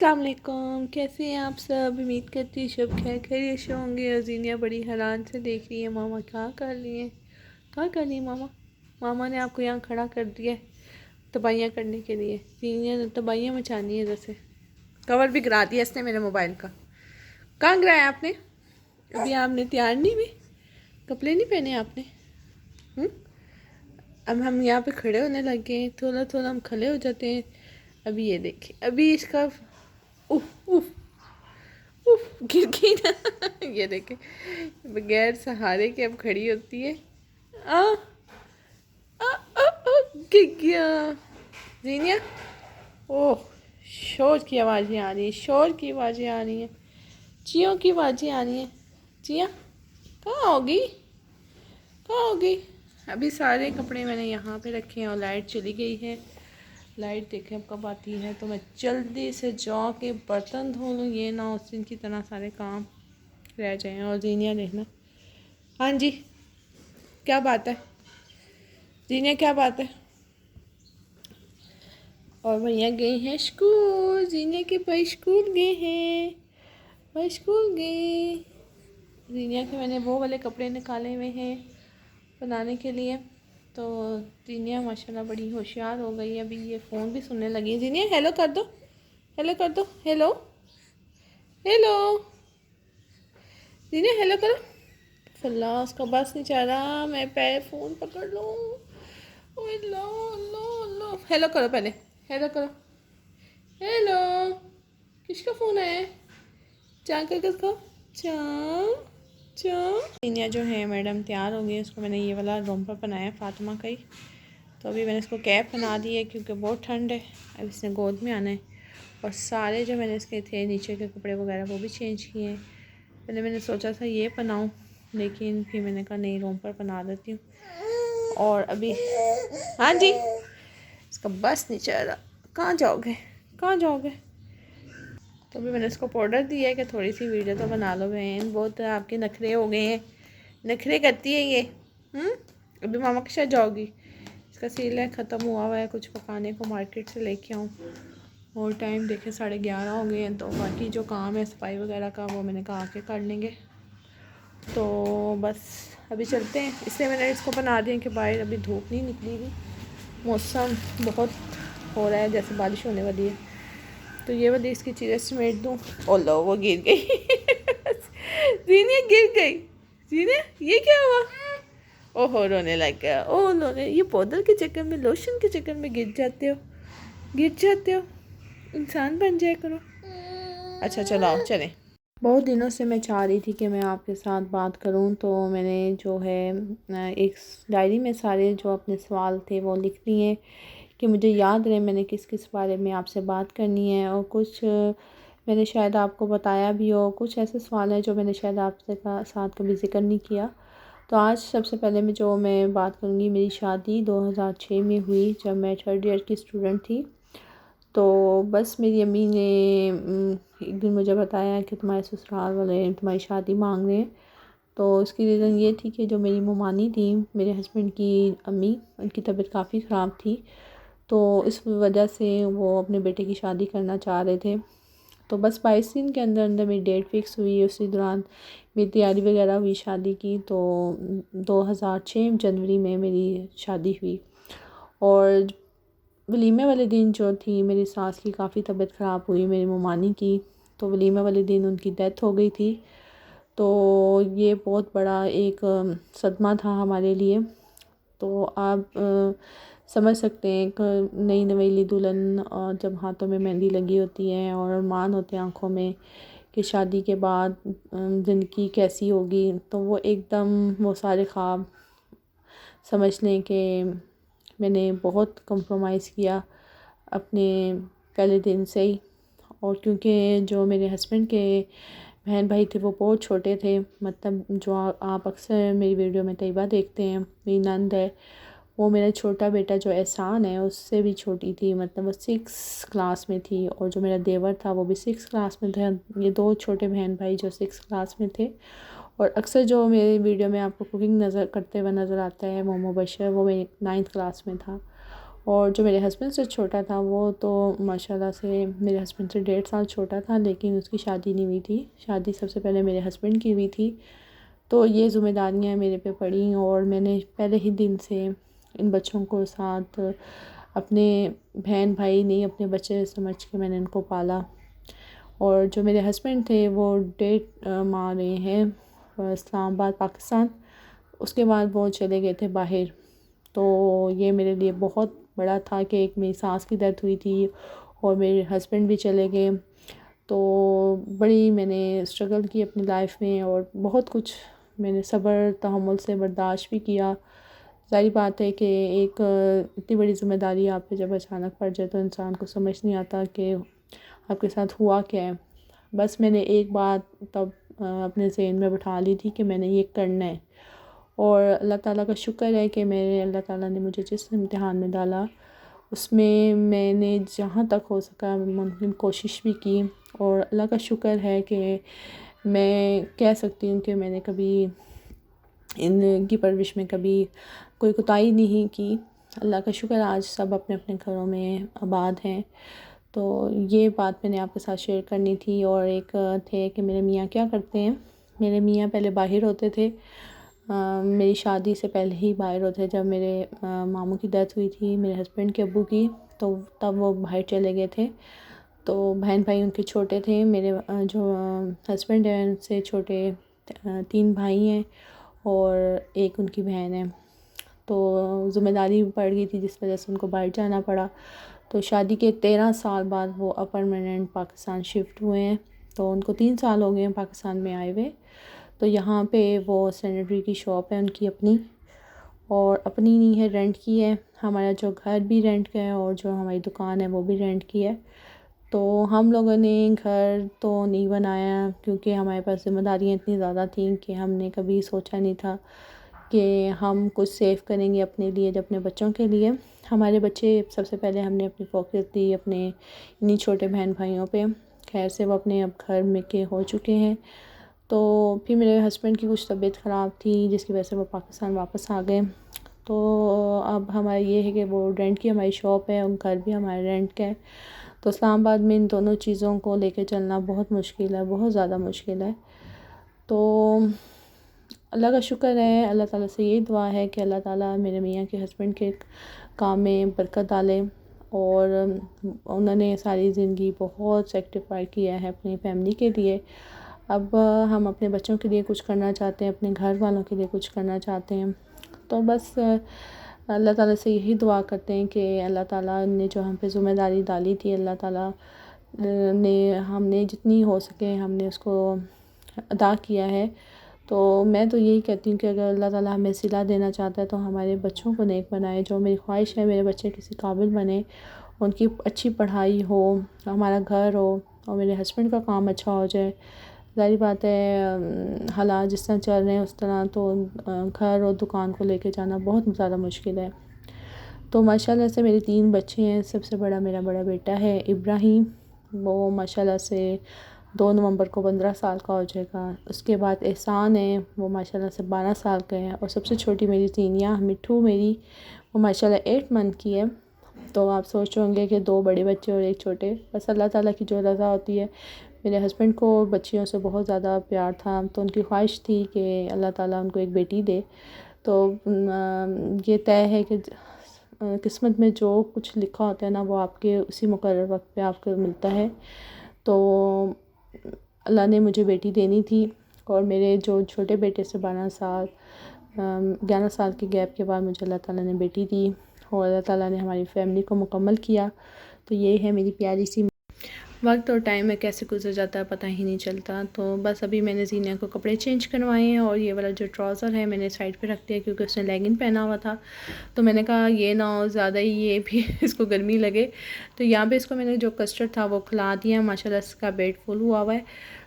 السلام علیکم، کیسے ہیں آپ سب؟ امید کرتی ہوں سب خیر خیریت سے ہوں گے۔ اور زینیا بڑی حیران سے دیکھ رہی ہے ماما کیا کر رہی ہیں، کیا کر رہی ہیں ماما؟ ماما نے آپ کو یہاں کھڑا کر دیا ہے تباہیاں کرنے کے لیے۔ زینیا نے تباہیاں مچانی ہے جیسے۔ کور بھی گرا دیا اس نے میرے موبائل کا۔ کہاں گرایا آپ نے؟ ابھی آپ نے تیار نہیں ہوئی، کپڑے نہیں پہنے آپ نے؟ اب ہم یہاں پہ کھڑے ہونے لگے ہیں، تھوڑا تھوڑا ہم کھڑے ہو جاتے ہیں۔ ابھی یہ دیکھیں، ابھی اس کا اوف اوف اوف گر گئی نا یہ دیکھیں بغیر سہارے کے اب کھڑی ہوتی ہے۔ آ آ آ آ گر گیا زینیا۔ اوہ شور کی آوازیں آ رہی ہیں، شور کی آوازیں آ رہی ہیں، چیوں کی آوازیں آ رہی ہیں۔ چیا کہاں ہوگی، کہاں ہوگی؟ ابھی سارے کپڑے میں نے یہاں پہ رکھے ہیں اور لائٹ چلی گئی ہے۔ لائٹ دیکھیں اب کب آتی ہے، تو میں جلدی سے جا کے برتن دھو لوں، یہ نہ اس دن کی طرح سارے کام رہ جائیں۔ اور زینیا دیکھنا، ہاں جی کیا بات ہے زینیا، کیا بات ہے؟ اور بھیا گئے ہیں اسکول، زینیا کے بھائی اسکول گئے ہیں، بھائی اسکول گئے۔ زینیا کے میں نے وہ والے کپڑے نکالے ہوئے ہیں بنانے کے لیے، تو زینیا ماشاءاللہ بڑی ہوشیار ہو گئی ہے، ابھی یہ فون بھی سننے لگی ہے۔ زینیا ہیلو کر دو، ہیلو کر دو، ہیلو ہیلو زینیا ہیلو کرو۔ اللہ اس کا بس نہیں چل رہا، میں پیر فون پکڑ لوں۔ اوہ اللہ اللہ اللہ، ہیلو کرو پہلے، ہیلو کرو، ہیلو۔ کس کا فون ہے؟ چاں کر کے دکھاؤ، چاں چاں۔ زینیا جو ہے میڈم تیار ہو گئی، اس کو میں نے یہ والا رومپر بنایا فاطمہ کا ہی، تو ابھی میں نے اس کو کیپ بنا دی ہے کیونکہ بہت ٹھنڈ ہے، اب اس نے گود میں آنا ہے۔ اور سارے جو میں نے اس کے تھے نیچے کے کپڑے وغیرہ وہ بھی چینج کیے ہیں۔ پہلے میں نے سوچا تھا یہ بناؤں، لیکن پھر میں نے کہا نہیں رومپر بنا دیتی ہوں۔ اور ابھی ہاں جی اس کا بس نہیں چل رہا، کہاں جاؤ گے، کہاں جاؤ گے؟ تو ابھی میں نے اس کو پاؤڈر دیا ہے کہ تھوڑی سی ویڈیو تو بنا لو بہن، بہت آپ کے نخرے ہو گئے ہیں، نخرے کرتی ہے یہ۔ ابھی ماما کے ساتھ جاؤ گی؟ اس کا سیل ہے ختم ہوا ہے، کچھ پکانے کو مارکیٹ سے لے کے آؤں، اور ٹائم دیکھیں 11:30 ہو گئے ہیں، تو باقی جو کام ہے صفائی وغیرہ کا وہ میں نے کہا کے کر لیں گے۔ تو بس ابھی چلتے ہیں، اس لیے میں نے اس کو بنا دیا کہ باہر ابھی دھوپ نہیں نکلی ہوئی، موسم بہت ہو رہا ہے جیسے بارش ہونے والی ہے، تو یہ والی اس کی چیزیں سمیٹ دوں۔ اللہ وہ گر گئی زینیا گر گئی، زینیا یہ کیا ہوا؟ اوہ رونے لگ گیا، اوہ رونے، یہ پاؤڈر کے چکر میں، لوشن کے چکر میں گر جاتے ہو، گر جاتے ہو، انسان بن جائے کرو۔ اچھا چلو آپ چلیں۔ بہت دنوں سے میں چاہ رہی تھی کہ میں آپ کے ساتھ بات کروں، تو میں نے جو ہے ایک ڈائری میں سارے جو اپنے سوال تھے وہ لکھ لیے کہ مجھے یاد رہے میں نے کس کس بارے میں آپ سے بات کرنی ہے، اور کچھ میں نے شاید آپ کو بتایا بھی ہو، کچھ ایسے سوال ہیں جو میں نے شاید آپ سے ساتھ کبھی ذکر نہیں کیا۔ تو آج سب سے پہلے میں بات کروں گی، میری شادی 2006 میں ہوئی جب میں 3rd ایئر کی اسٹوڈنٹ تھی۔ تو بس میری امی نے ایک دن مجھے بتایا کہ تمہارے سسرال والے تمہاری شادی مانگ رہے ہیں، تو اس کی ریزن یہ تھی کہ جو میری ممانی تھی، میرے ہسبینڈ کی امی، ان کی طبیعت کافی خراب تھی، تو اس وجہ سے وہ اپنے بیٹے کی شادی کرنا چاہ رہے تھے۔ تو بس 22 دن کے اندر اندر میری ڈیٹ فکس ہوئی، اسی دوران میری تیاری وغیرہ ہوئی شادی کی، تو 2006 جنوری میں میری شادی ہوئی۔ اور ولیمے والے دن جو تھی میری ساس کی کافی طبیعت خراب ہوئی، میری ممانی کی، تو ولیمے والے دن ان کی ڈیتھ ہو گئی تھی، تو یہ بہت بڑا ایک صدمہ تھا ہمارے لیے۔ تو آپ سمجھ سکتے ہیں کہ نئی نویلی دلہن جب ہاتھوں میں مہندی لگی ہوتی ہے اور ارمان ہوتے ہیں آنکھوں میں کہ شادی کے بعد زندگی کیسی ہوگی، تو وہ ایک دم وہ سارے خواب سمجھ لیں کہ میں نے بہت کمپرومائز کیا اپنے پہلے دن سے ہی۔ اور کیونکہ جو میرے ہسبینڈ کے بہن بھائی تھے وہ بہت چھوٹے تھے، مطلب جو آپ اکثر میری ویڈیو میں طیبہ دیکھتے ہیں، میری نند ہے، وہ میرا چھوٹا بیٹا جو احسان ہے اس سے بھی چھوٹی تھی، مطلب وہ 6 کلاس میں تھی، اور جو میرا دیور تھا وہ بھی 6 کلاس میں تھا، یہ 2 چھوٹے بہن بھائی جو 6 کلاس میں تھے۔ اور اکثر جو میری ویڈیو میں آپ کو کوکنگ کرتے ہوئے نظر آتا ہے وہ مبشر، وہ میری 9th کلاس میں تھا۔ اور جو میرے ہسبینڈ سے چھوٹا تھا وہ تو ماشاءاللہ سے میرے ہسبینڈ سے 1.5 سال چھوٹا تھا، لیکن اس کی شادی نہیں ہوئی تھی. شادی سب سے پہلے میرے ہسبینڈ کی ہوئی تھی. تو یہ ذمہ داریاں میرے پہ پڑیں اور میں نے پہلے ہی دن سے ان بچوں کو ساتھ اپنے بہن بھائی نہیں اپنے بچے سمجھ کے میں نے ان کو پالا. اور جو میرے ہسبینڈ تھے وہ ڈیٹ مار رہے ہیں اسلام آباد پاکستان. اس کے بعد وہ چلے گئے تھے باہر. تو یہ میرے لیے بہت بڑا تھا کہ ایک میری ساس کی ڈیتھ ہوئی تھی اور میرے ہسبینڈ بھی چلے گئے. تو بڑی میں نے اسٹرگل کی اپنی لائف میں اور بہت کچھ میں نے صبر تحمل سے برداشت بھی کیا. ظاہری بات ہے کہ ایک اتنی بڑی ذمہ داری آپ پہ جب اچانک پڑ جائے تو انسان کو سمجھ نہیں آتا کہ آپ کے ساتھ ہوا کیا ہے. بس میں نے ایک بات تب اپنے ذہن میں بٹھا لی تھی کہ میں نے یہ کرنا ہے. اور اللہ تعالیٰ کا شکر ہے کہ اللہ تعالیٰ نے مجھے جس امتحان میں ڈالا اس میں نے جہاں تک ہو سکا ممکن کوشش بھی کی. اور اللہ کا شکر ہے کہ میں کہہ سکتی ہوں کہ میں نے کبھی ان کی پرورش میں کبھی کوئی کوتاہی نہیں کی. اللہ کا شکر آج سب اپنے اپنے گھروں میں آباد ہیں. تو یہ بات میں نے آپ کے ساتھ شیئر کرنی تھی. اور ایک تھے کہ میرے میاں کیا کرتے ہیں. میرے میاں پہلے باہر ہوتے تھے، میری شادی سے پہلے ہی باہر ہوتے. جب میرے ماموں کی ڈیتھ ہوئی تھی میرے ہسبینڈ کے ابو کی تو تب وہ باہر چلے گئے تھے. تو بہن بھائی ان کے چھوٹے تھے. میرے جو ہسبینڈ ہیں ان سے چھوٹے 3 بھائی ہیں اور ایک ان کی بہن ہے. تو ذمہ داری پڑ گئی تھی جس وجہ سے ان کو باہر جانا پڑا. تو شادی کے 13 سال بعد وہ پرماننٹ پاکستان شفٹ ہوئے ہیں. تو ان کو 3 سال ہو گئے ہیں پاکستان میں آئے ہوئے. تو یہاں پہ وہ سینیٹری کی شاپ ہے ان کی اپنی، اور اپنی نہیں ہے رینٹ کی ہے. ہمارا جو گھر بھی رینٹ کا ہے اور جو ہماری دکان ہے وہ بھی رینٹ کی ہے. تو ہم لوگوں نے گھر تو نہیں بنایا کیونکہ ہمارے پاس ذمہ داریاں اتنی زیادہ تھیں کہ ہم نے کبھی سوچا نہیں تھا کہ ہم کچھ سیو کریں گے اپنے لیے یا اپنے بچوں کے لیے. ہمارے بچے سب سے پہلے ہم نے اپنی فوکس دی اپنے انہی چھوٹے بہن بھائیوں پہ. خیر سے وہ اپنے اب گھر میں کے ہو چکے ہیں. تو پھر میرے ہسبینڈ کی کچھ طبیعت خراب تھی جس کی وجہ سے وہ پاکستان واپس آ گئے. تو اب ہمارا یہ ہے کہ وہ رینٹ کی ہماری شاپ ہے اور گھر بھی ہمارے رینٹ کا ہے. تو اسلام آباد میں ان دونوں چیزوں کو لے کے چلنا بہت مشکل ہے، بہت زیادہ مشکل ہے. تو اللہ کا شکر ہے، اللہ تعالیٰ سے یہی دعا ہے کہ اللہ تعالیٰ میرے میاں کے ہسبینڈ کے کام میں برکت ڈالے. اور انہوں نے ساری زندگی بہت سیکریفائی کیا ہے اپنی فیملی کے لیے. اب ہم اپنے بچوں کے لیے کچھ کرنا چاہتے ہیں، اپنے گھر والوں کے لیے کچھ کرنا چاہتے ہیں. تو بس اللہ تعالیٰ سے یہی دعا کرتے ہیں کہ اللہ تعالیٰ نے جو ہم پہ ذمہ داری ڈالی تھی اللہ تعالیٰ نے ہم نے جتنی ہو سکے ہم نے اس کو ادا کیا ہے. تو میں تو یہی کہتی ہوں کہ اگر اللہ تعالیٰ ہمیں صلہ دینا چاہتا ہے تو ہمارے بچوں کو نیک بنائے. جو میری خواہش ہے میرے بچے کسی قابل بنے، ان کی اچھی پڑھائی ہو، ہمارا گھر ہو اور میرے ہسبینڈ کا کام اچھا ہو جائے. ظاہری بات ہے حالات جس طرح چل رہے ہیں اس طرح تو گھر اور دکان کو لے کے جانا بہت زیادہ مشکل ہے. تو ماشاءاللہ سے میرے 3 بچے ہیں. سب سے بڑا میرا بڑا بیٹا ہے ابراہیم، وہ ماشاءاللہ سے 2 نومبر کو 15 سال کا ہو جائے گا. اس کے بعد احسان ہے وہ ماشاءاللہ سے 12 سال کا ہے. اور سب سے چھوٹی میری زینیہ مٹھو میری وہ ماشاءاللہ 8 منتھ کی ہے. تو آپ سوچ رہے ہوں گے کہ 2 بڑے بچے اور 1 چھوٹے. بس اللہ تعالیٰ کی جو رضا ہوتی ہے. میرے ہسبینڈ کو بچیوں سے بہت زیادہ پیار تھا تو ان کی خواہش تھی کہ اللہ تعالیٰ ان کو ایک بیٹی دے. تو یہ طے ہے کہ قسمت میں جو کچھ لکھا ہوتا ہے نا وہ آپ کے اسی مقرر وقت پہ آپ کو ملتا ہے. تو اللہ نے مجھے بیٹی دینی تھی اور میرے جو چھوٹے بیٹے سے 11 سال کے گیپ کے بعد مجھے اللہ تعالیٰ نے بیٹی دی اور اللہ تعالیٰ نے ہماری فیملی کو مکمل کیا. تو یہ ہے میری پیاری سی وقت اور ٹائم میں کیسے گزر جاتا ہے پتہ ہی نہیں چلتا. تو بس ابھی میں نے زینیہ کو کپڑے چینج کروائے ہیں اور یہ والا جو ٹراؤزر ہے میں نے سائڈ پہ رکھ دیا کیونکہ اس نے لیگن پہنا ہوا تھا. تو میں نے کہا یہ نہ ہو زیادہ ہی یہ بھی اس کو گرمی لگے. تو یہاں پہ اس کو میں نے جو کسٹرڈ تھا وہ کھلا دیا. ماشاءاللہ اس کا بیڈ فل ہوا ہوا ہے.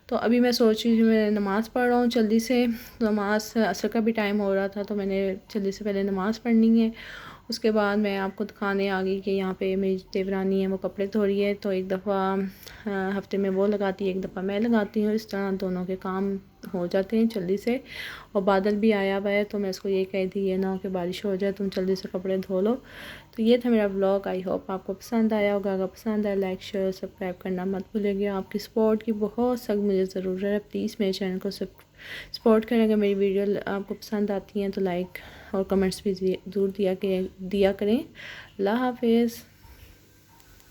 تو ابھی میں سوچ رہی ہوں میں نماز پڑھ رہا ہوں جلدی سے. نماز عصر کا بھی ٹائم ہو رہا تھا تو میں نے جلدی سے پہلے نماز پڑھنی ہے. اس کے بعد میں آپ کو دکھانے آ گئی کہ یہاں پہ میری دیورانی ہے وہ کپڑے دھو رہی ہے. تو ایک دفعہ ہفتے میں وہ لگاتی ہے، ایک دفعہ میں لگاتی ہوں. اس طرح دونوں کے کام ہو جاتے ہیں جلدی سے. اور بادل بھی آیا ہوا ہے تو میں اس کو یہ کہہ دی یہ نہ ہو کہ بارش ہو جائے تم جلدی سے کپڑے دھو لو. تو یہ تھا میرا ولاگ. آئی ہوپ آپ کو پسند آیا ہوگا. اگر پسند آیا لائک شیئر سبسکرائب کرنا مت بھولیں گے. آپ کی سپورٹ کی بہت سخت مجھے ضرورت ہے. پلیز میرے چینل کو سپورٹ کریں. اگر میری ویڈیو آپ کو پسند آتی ہیں تو لائک اور کمنٹس بھی ضرور دیا کریں. اللہ حافظ.